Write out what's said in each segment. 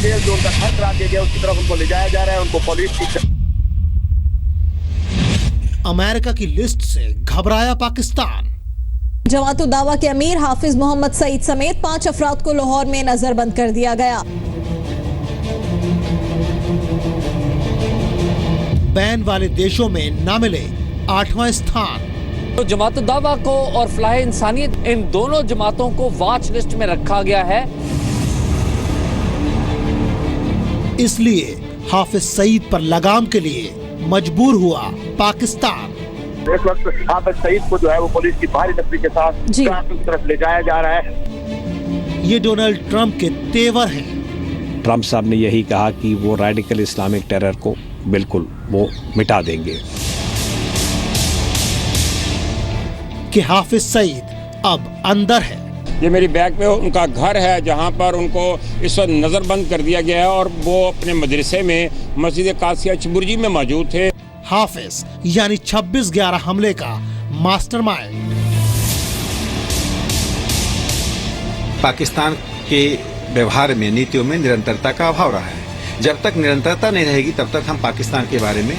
Jail जो उनका घर करा दिया गया उसकी तरफ उनको ले जाया जा रहा है। उनको पुलिस की अमेरिका की लिस्ट से घबराया पाकिस्तान। जमात उद दावा के अमीर हाफिज मोहम्मद सईद समेत 5 अफराद को लाहौर में नजरबंद कर दिया गया। बैन वाले देशों में न मिले 8वां स्थान। तो जमात उद दावा को और फलाह इंसानियत, इन दोनों जमातों को वॉच लिस्ट में रखा गया है। इसलिए हाफिज सईद पर लगाम के लिए मजबूर हुआ पाकिस्तान। इस वक्त हाफिज सईद को जो है वो पुलिस की भारी नफरी के साथ की तरफ ले जाया जा रहा है। ये डोनाल्ड ट्रंप के तेवर हैं। ट्रंप साहब ने यही कहा कि वो रेडिकल इस्लामिक टेरर को बिल्कुल वो मिटा देंगे। कि हाफिज सईद अब अंदर है। ये मेरी बैग पे उनका घर है जहां पर उनको इस वक्त नजरबंद कर दिया गया है और वो अपने मदरसे में मस्जिद कासिया चिबुर्जी में मौजूद थे। हाफिज यानी 26/11 हमले का मास्टरमाइंड। पाकिस्तान के व्यवहार में, नीतियों में निरंतरता का अभाव रहा है। जब तक निरंतरता नहीं रहेगी तब तक हम पाकिस्तान के बारे में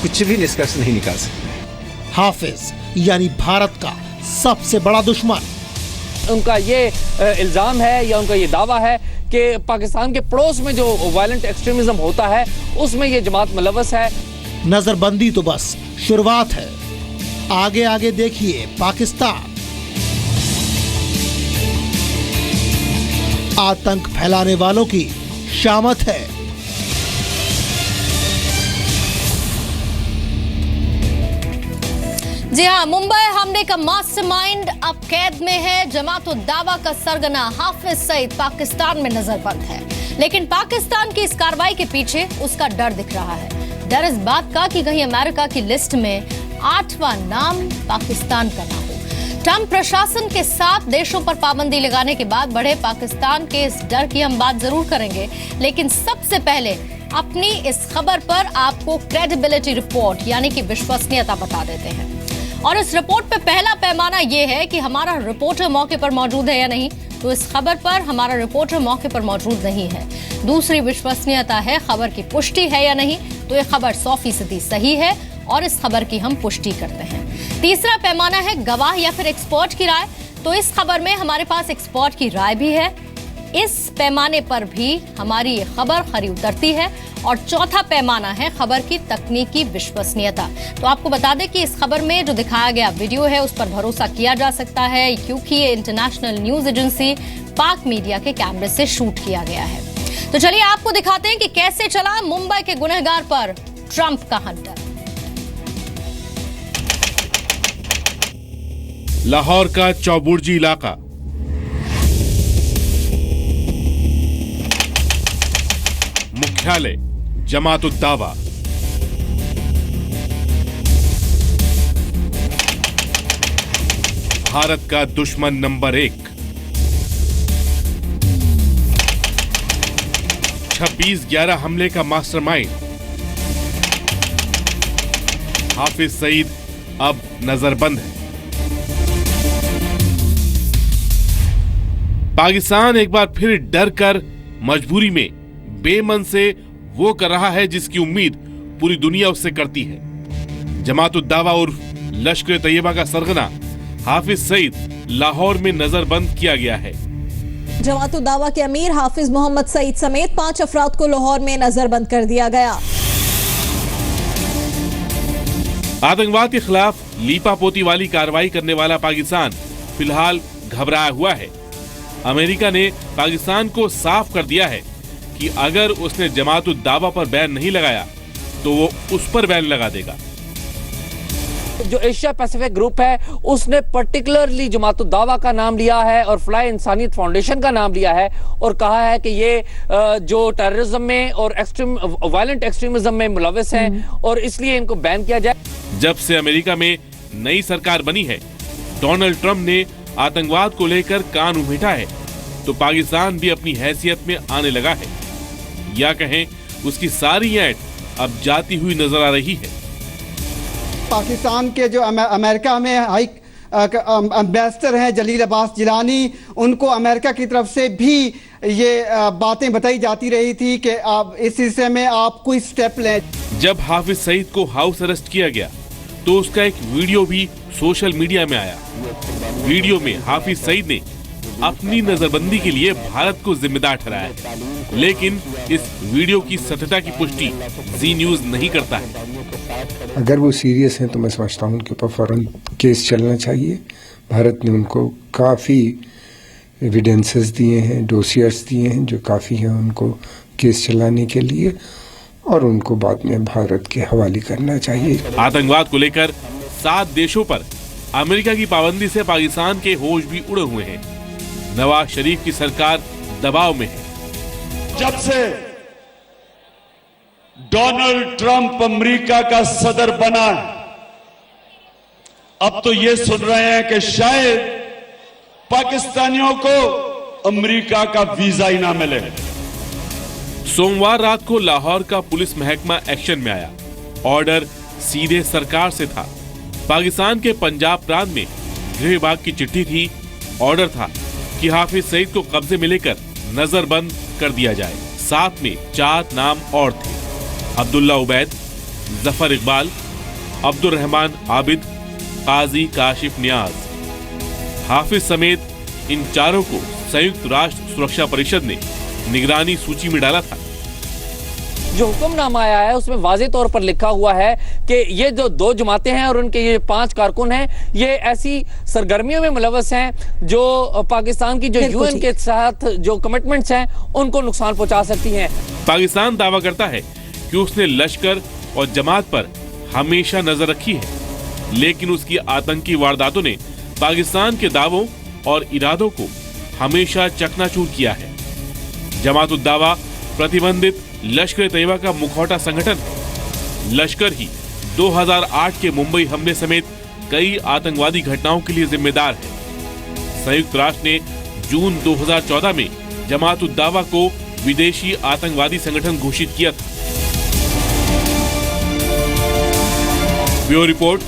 कुछ भी निष्कर्ष नहीं निकाल सकते। हाफिज यानी भारत का सबसे बड़ा दुश्मन। उनका ये इल्जाम है या उनका ये दावा है कि पाकिस्तान के पड़ोस में जो वायलेंट एक्सट्रीमिज्म होता है उसमें ये जमात मुलव्वस है। नजरबंदी तो बस शुरुआत है, आगे आगे देखिए पाकिस्तान। आतंक फैलाने वालों की शामत है। जी हाँ, मुंबई हमले का मास्टरमाइंड अब कैद में है। जमात उद दावा का सरगना हाफिज सईद पाकिस्तान में नजरबंद है, लेकिन पाकिस्तान की इस कार्रवाई के पीछे उसका डर दिख रहा है। डर इस बात का कि कहीं अमेरिका की लिस्ट में 8वां नाम पाकिस्तान का ना हो। ट्रंप प्रशासन के 7 देशों पर पाबंदी लगाने के बाद बढ़े पाकिस्तान के इस डर की हम बात जरूर करेंगे, लेकिन सबसे पहले अपनी इस खबर पर आपको क्रेडिबिलिटी रिपोर्ट यानी कि विश्वसनीयता बता देते हैं। और इस रिपोर्ट पे पहला पैमाना यह है कि हमारा रिपोर्टर मौके पर मौजूद है या नहीं। तो इस खबर पर हमारा रिपोर्टर मौके पर मौजूद नहीं है। दूसरी विश्वसनीयता है खबर की पुष्टि है या नहीं। तो यह खबर 100% सही है और इस खबर की हम पुष्टि करते हैं। तीसरा पैमाना है गवाह या फिर एक्सपर्ट की राय। तो इस खबर में हमारे पास एक्सपर्ट की राय भी है। इस पैमाने पर भी हमारी ये खबर खरी उतरती है। और चौथा पैमाना है खबर की तकनीकी विश्वसनीयता। तो आपको बता दें कि इस खबर में जो दिखाया गया वीडियो है उस पर भरोसा किया जा सकता है, क्योंकि ये इंटरनेशनल न्यूज एजेंसी पाक मीडिया के कैमरे से शूट किया गया है। तो चलिए आपको दिखाते हैं कि कैसे चला मुंबई के गुनहगार पर ट्रंप का हंटर। लाहौर का चौबुर्जी इलाका, मुख्यालय जमात उद दावा, भारत का दुश्मन नंबर 1। 26/11 हमले का मास्टरमाइंड हाफिज सईद अब नजरबंद है। पाकिस्तान एक बार फिर डर कर मजबूरी में बेमन से वो कर रहा है जिसकी उम्मीद पूरी दुनिया उससे करती है। जमात उद दावा उर्फ लश्कर तैयबा का सरगना हाफिज सईद लाहौर में नजरबंद किया गया है। जमात उद दावा के अमीर हाफिज मोहम्मद सईद समेत 5 अफराद को लाहौर में नजरबंद कर दिया गया। आतंकवाद के खिलाफ लीपापोती वाली कार्रवाई करने वाला पाकिस्तान फिलहाल घबराया हुआ है। अमेरिका ने पाकिस्तान को साफ कर दिया है कि अगर उसने जमात उद दावा पर बैन नहीं लगाया तो वो उस पर बैन लगा देगा। जो एशिया पैसिफिक ग्रुप है उसने पर्टिकुलरली जमात उद दावा का नाम लिया है और फलाह इंसानियत फाउंडेशन का नाम लिया है और कहा है कि ये जो टेररिज्म में और वायलेंट एक्सट्रीमिज्म में मुलव्वस हैं और इसलिए इनको बैन किया जाए। जब से अमेरिका में नई सरकार बनी है, डोनाल्ड ट्रंप ने आतंकवाद को लेकर कान उमेटा है, तो पाकिस्तान भी अपनी हैसियत में आने लगा है, या कहें उसकी सारी ऐंठ अब जाती हुई नजर आ रही है। पाकिस्तान के जो अमेरिका में हाई एम्बेसडर हैं जलील अब्बास जिलानी, उनको अमेरिका की तरफ से भी ये बातें बताई जाती रही थी कि आप इस हिस्से में आप कोई स्टेप लें। जब हाफिज सईद को हाउस अरेस्ट किया गया तो उसका एक वीडियो भी सोशल मीडिया में आया। वीडियो में हाफिज सईद ने अपनी नजरबंदी के लिए भारत को जिम्मेदार ठहराया, लेकिन इस वीडियो की सत्यता की पुष्टि जी न्यूज नहीं करता है। अगर वो सीरियस हैं तो मैं समझता हूँ उनके ऊपर फौरन केस चलना चाहिए। भारत ने उनको काफ़ी एविडेंसेस दिए हैं, डोसियर्स दिए हैं जो काफ़ी हैं उनको केस चलाने के लिए, और उनको बाद में भारत के हवाले करना चाहिए। आतंकवाद को लेकर 7 देशों पर अमेरिका की पाबंदी से पाकिस्तान के होश भी उड़े हुए हैं। नवाज शरीफ की सरकार दबाव में है। जब से डोनाल्ड ट्रंप अमेरिका का सदर बना, अब तो ये सुन रहे हैं कि शायद पाकिस्तानियों को अमेरिका का वीजा ही ना मिले। सोमवार रात को लाहौर का पुलिस महकमा एक्शन में आया। ऑर्डर सीधे सरकार से था। पाकिस्तान के पंजाब प्रांत में गृह विभाग की चिट्ठी थी। ऑर्डर था कि हाफिज सईद को कब्जे में लेकर नजरबंद कर दिया जाए। साथ में 4 नाम और थे: अब्दुल्ला उबैद, जफर इकबाल, अब्दुल रहमान आबिद, काजी काशिफ नियाज। हाफिज समेत इन चारों को संयुक्त राष्ट्र सुरक्षा परिषद ने निगरानी सूची में डाला था। जो हुक्मनामा आया है उसमें वाज़ेह तौर पर लिखा हुआ है कि ये जो 2 जमातें हैं और उनके ये 5 कारकुन हैं, ये ऐसी सरगर्मियों में मुलव्वस हैं जो पाकिस्तान की जो यूएन के साथ जो कमिटमेंट्स हैं उनको नुकसान पहुंचा सकती हैं। पाकिस्तान दावा करता है कि उसने लश्कर और जमात पर हमेशा नजर रखी है, लेकिन उसकी आतंकी वारदातों ने पाकिस्तान के दावों और इरादों को हमेशा चकनाचूर किया है। जमात उद दावा प्रतिबंधित लश्कर तैयबा का मुखौटा संगठन है। लश्कर ही 2008 के मुंबई हमले समेत कई आतंकवादी घटनाओं के लिए जिम्मेदार है। संयुक्त राष्ट्र ने जून 2014 में जमात उद दावा को विदेशी आतंकवादी संगठन घोषित किया था। ब्यूरो रिपोर्ट,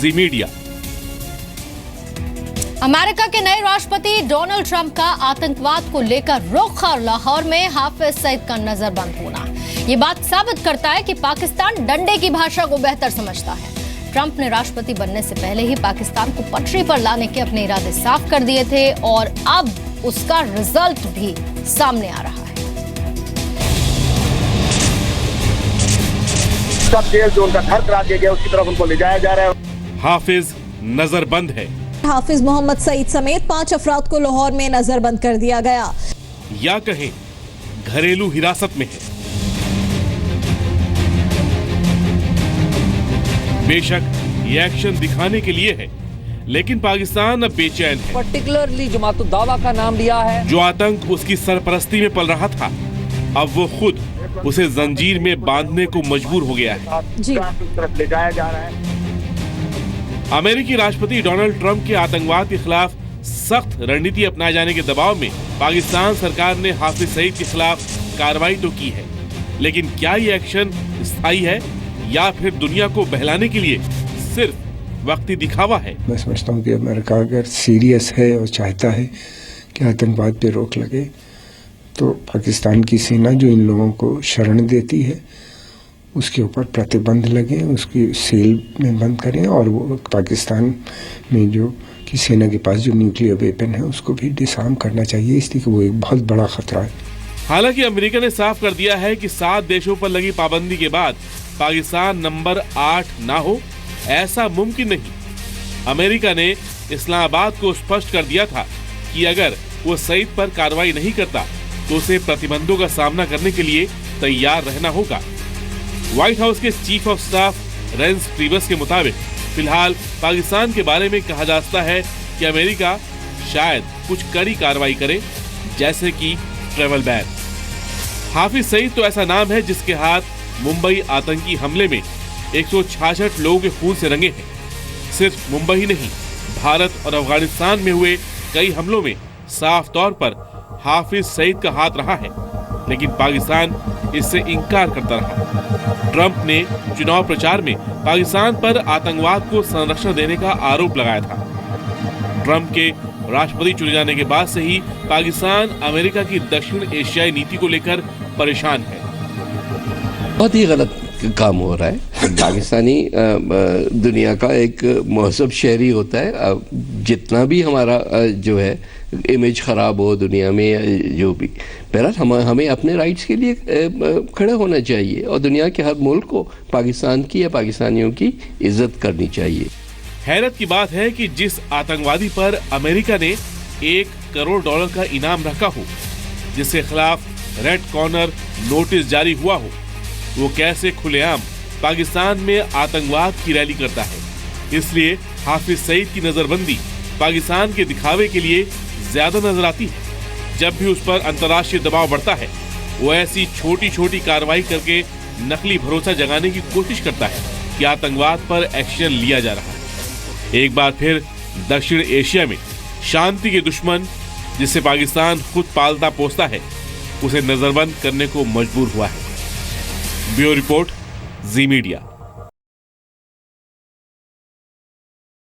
जी मीडिया। अमेरिका के नए राष्ट्रपति डोनाल्ड ट्रंप का आतंकवाद को लेकर रुख और लाहौर में हाफिज सईद का नजरबंद होना ये बात साबित करता है कि पाकिस्तान डंडे की भाषा को बेहतर समझता है। ट्रंप ने राष्ट्रपति बनने से पहले ही पाकिस्तान को पटरी पर लाने के अपने इरादे साफ कर दिए थे और अब उसका रिजल्ट भी सामने आ रहा है। सब जेल जो उनका घर करार दिया गया उसकी तरफ उनको ले जाया जा रहा है। हाफिज नजरबंद है। हाफिज मोहम्मद सईद समेत 5 अफराद को लाहौर में नजरबंद कर दिया गया, या कहें घरेलू हिरासत में है। बेशक ये एक्शन दिखाने के लिए है, लेकिन पाकिस्तान अब बेचैन है। पर्टिकुलरली जमात उद दावा का नाम लिया है। जो आतंक उसकी सरपरस्ती में पल रहा था, अब वो खुद उसे जंजीर में बांधने को मजबूर हो गया है। जी। तरफ ले जाया जा रहा है। अमेरिकी राष्ट्रपति डोनाल्ड ट्रंप के आतंकवाद के खिलाफ सख्त रणनीति अपनाए जाने के दबाव में पाकिस्तान सरकार ने हाफिज सईद के खिलाफ कार्रवाई तो की है, लेकिन क्या ये एक्शन स्थायी है या फिर दुनिया को बहलाने के लिए सिर्फ वक्ती दिखावा है? मैं समझता हूँ कि अमेरिका अगर सीरियस है और चाहता है कि आतंकवाद पे रोक लगे, तो पाकिस्तान की सेना जो इन लोगों को शरण देती है उसके ऊपर प्रतिबंध लगे, उसकी सेल में बंद करें, और वो पाकिस्तान में जो कि सेना के पास जो न्यूक्लियर वेपन है उसको भी डिसआर्म करना चाहिए, इसलिए कि वो एक बहुत बड़ा खतरा है। हालांकि अमेरिका ने साफ कर दिया है कि 7 देशों पर लगी पाबंदी के बाद पाकिस्तान नंबर 8 ना हो, ऐसा मुमकिन नहीं। अमेरिका ने इस्लामाबाद को स्पष्ट कर दिया था कि अगर वो सईद पर कार्रवाई नहीं करता तो उसे प्रतिबंधों का सामना करने के लिए तैयार रहना होगा। व्हाइट हाउस के chief of staff Reigns previous के मुताबिक फिलहाल पाकिस्तान के बारे में कहा जाता है कि अमेरिका शायद कुछ कड़ी कार्रवाई करे, जैसे कि ट्रैवल बैन। हाफिज सईद तो ऐसा नाम है जिसके हाथ मुंबई आतंकी हमले में 166 लोगों के खून से रंगे हैं। सिर्फ मुंबई ही नहीं, भारत और अफगानिस्तान में हुए कई हमलों में साफ तौर पर हाफिज सईद का हाथ रहा है, लेकिन पाकिस्तान इससे इनकार करता रहा। ट्रंप ने चुनाव प्रचार में पाकिस्तान पर आतंकवाद को संरक्षण देने का आरोप लगाया था। ट्रंप के राष्ट्रपति चुने जाने के बाद से ही पाकिस्तान अमेरिका की दक्षिण एशियाई नीति को लेकर परेशान है। बहुत ही गलत काम हो रहा है। पाकिस्तानी दुनिया का एक महसूब शहरी होता है। जितना भी हमारा जो है इमेज खराब हो दुनिया में, जो भी बहरहाल हमें अपने राइट्स के लिए खड़े होना चाहिए और दुनिया के हर मुल्क को पाकिस्तान की या पाकिस्तानियों की इज्जत करनी चाहिए। हैरत की बात है कि जिस आतंकवादी पर अमेरिका ने $1 करोड़ का इनाम रखा हो, जिसके खिलाफ रेड कॉर्नर नोटिस जारी हुआ हो, वो कैसे खुलेआम पाकिस्तान में आतंकवाद की रैली करता है। इसलिए हाफिज सईद की नजरबंदी पाकिस्तान के दिखावे के लिए ज्यादा नजर आती है। जब भी उस पर अंतर्राष्ट्रीय दबाव बढ़ता है, वो ऐसी छोटी छोटी कार्रवाई करके नकली भरोसा जगाने की कोशिश करता है कि आतंकवाद पर एक्शन लिया जा रहा है। एक बार फिर दक्षिण एशिया में शांति के दुश्मन, जिसे पाकिस्तान खुद पालता पोसता है, उसे नजरबंद करने को मजबूर हुआ है। ब्यूरो रिपोर्ट, जी मीडिया।